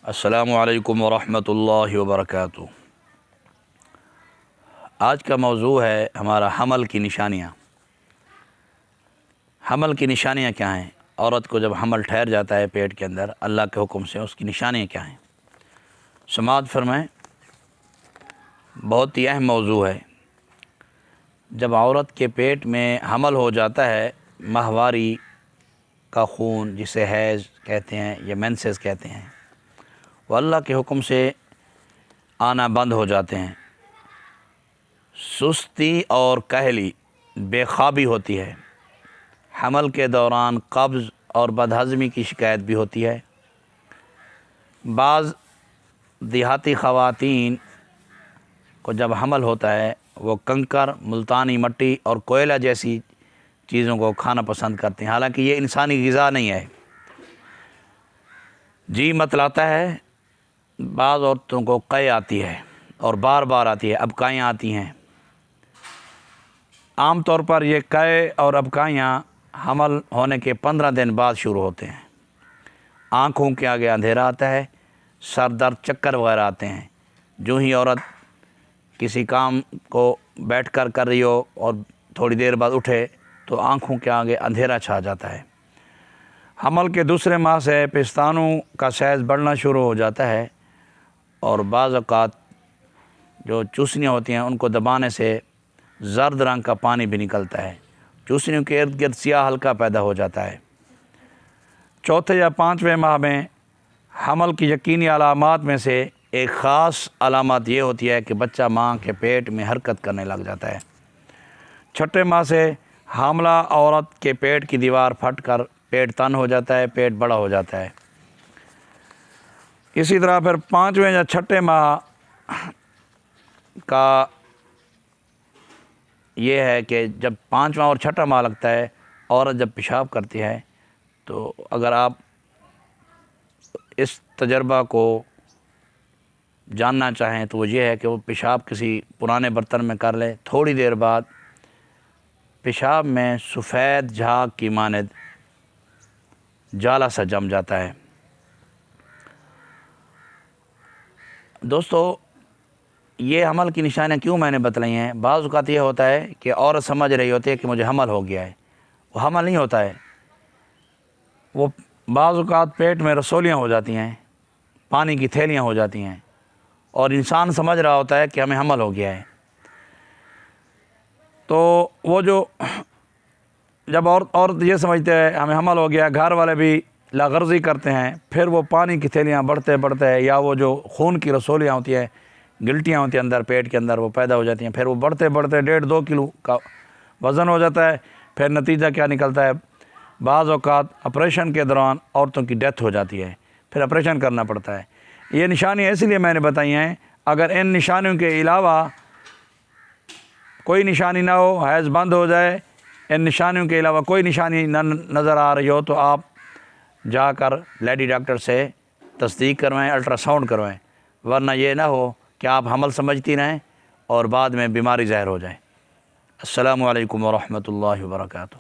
السلام علیکم ورحمۃ اللہ وبرکاتہ۔ آج کا موضوع ہے ہمارا حمل کی نشانیاں۔ حمل کی نشانیاں کیا ہیں؟ عورت کو جب حمل ٹھہر جاتا ہے پیٹ کے اندر اللہ کے حکم سے، اس کی نشانیاں کیا ہیں؟ سماعت فرمائیں، بہت ہی اہم موضوع ہے۔ جب عورت کے پیٹ میں حمل ہو جاتا ہے، ماہواری کا خون جسے حیض کہتے ہیں یا مینسز کہتے ہیں، وہ اللہ کے حکم سے آنا بند ہو جاتے ہیں۔ سستی اور کہلی، بے خوابی ہوتی ہے۔ حمل کے دوران قبض اور بدہضمی کی شکایت بھی ہوتی ہے۔ بعض دیہاتی خواتین کو جب حمل ہوتا ہے وہ کنکر، ملتانی مٹی اور کوئلہ جیسی چیزوں کو کھانا پسند کرتے ہیں، حالانکہ یہ انسانی غذا نہیں ہے۔ جی متلاتا ہے۔ بعض عورتوں کو قے آتی ہے اور بار بار آتی ہے، ابکائیاں آتی ہیں۔ عام طور پر یہ قے اور ابکائیاں حمل ہونے کے 15 دن بعد شروع ہوتے ہیں۔ آنکھوں کے آگے اندھیرا آتا ہے، سر درد، چکر وغیرہ آتے ہیں۔ جو ہی عورت کسی کام کو بیٹھ کر رہی ہو اور تھوڑی دیر بعد اٹھے تو آنکھوں کے آگے اندھیرا چھا جاتا ہے۔ حمل کے دوسرے ماہ سے پستانوں کا سائز بڑھنا شروع ہو جاتا ہے اور بعض اوقات جو چوسنیاں ہوتی ہیں ان کو دبانے سے زرد رنگ کا پانی بھی نکلتا ہے۔ چوسنیوں کے ارد گرد سیاہ حلقہ پیدا ہو جاتا ہے۔ چوتھے یا 5ویں ماہ میں حمل کی یقینی علامات میں سے ایک خاص علامت یہ ہوتی ہے کہ بچہ ماں کے پیٹ میں حرکت کرنے لگ جاتا ہے۔ 6 ماہ سے حاملہ عورت کے پیٹ کی دیوار پھٹ کر پیٹ تن ہو جاتا ہے، پیٹ بڑا ہو جاتا ہے۔ اسی طرح پھر 5ویں یا 6 ماہ کا یہ ہے کہ جب 5واں اور 6واں ماہ لگتا ہے، عورت جب پیشاب کرتی ہے تو اگر آپ اس تجربہ کو جاننا چاہیں تو وہ یہ ہے کہ وہ پیشاب کسی پرانے برتن میں کر لے، تھوڑی دیر بعد پیشاب میں سفید جھاگ کی مانند جالا سا جم جاتا ہے۔ دوستو، یہ حمل کی نشانیاں کیوں میں نے بتلائی ہیں؟ بعض اوقات یہ ہوتا ہے کہ عورت سمجھ رہی ہوتی ہے کہ مجھے حمل ہو گیا ہے، وہ حمل نہیں ہوتا ہے۔ وہ بعض اوقات پیٹ میں رسولیاں ہو جاتی ہیں، پانی کی تھیلیاں ہو جاتی ہیں اور انسان سمجھ رہا ہوتا ہے کہ ہمیں حمل ہو گیا ہے۔ تو وہ جب عورت یہ سمجھتے ہیں ہمیں حمل ہو گیا، گھر والے بھی لاغرضی کرتے ہیں، پھر وہ پانی کی تھیلیاں بڑھتے یا وہ جو خون کی رسولیاں ہوتی ہیں، گلٹیاں ہوتی ہیں اندر پیٹ کے اندر، وہ پیدا ہو جاتی ہیں، پھر وہ بڑھتے 1.5-2 کلو کا وزن ہو جاتا ہے۔ پھر نتیجہ کیا نکلتا ہے؟ بعض اوقات آپریشن کے دوران عورتوں کی ڈیتھ ہو جاتی ہے، پھر آپریشن کرنا پڑتا ہے۔ یہ نشانیاں اس لیے میں نے بتائی ہیں، اگر ان نشانیوں کے علاوہ کوئی نشانی نہ ہو، حیض بند ہو جائے، ان نشانیوں کے علاوہ کوئی نشانی نہ نظر آ رہی ہو تو آپ جا کر لیڈی ڈاکٹر سے تصدیق کروائیں، الٹرا ساؤنڈ کروائیں، ورنہ یہ نہ ہو کہ آپ حمل سمجھتی رہیں اور بعد میں بیماری ظاہر ہو جائے۔ السلام علیکم ورحمۃ اللہ وبرکاتہ۔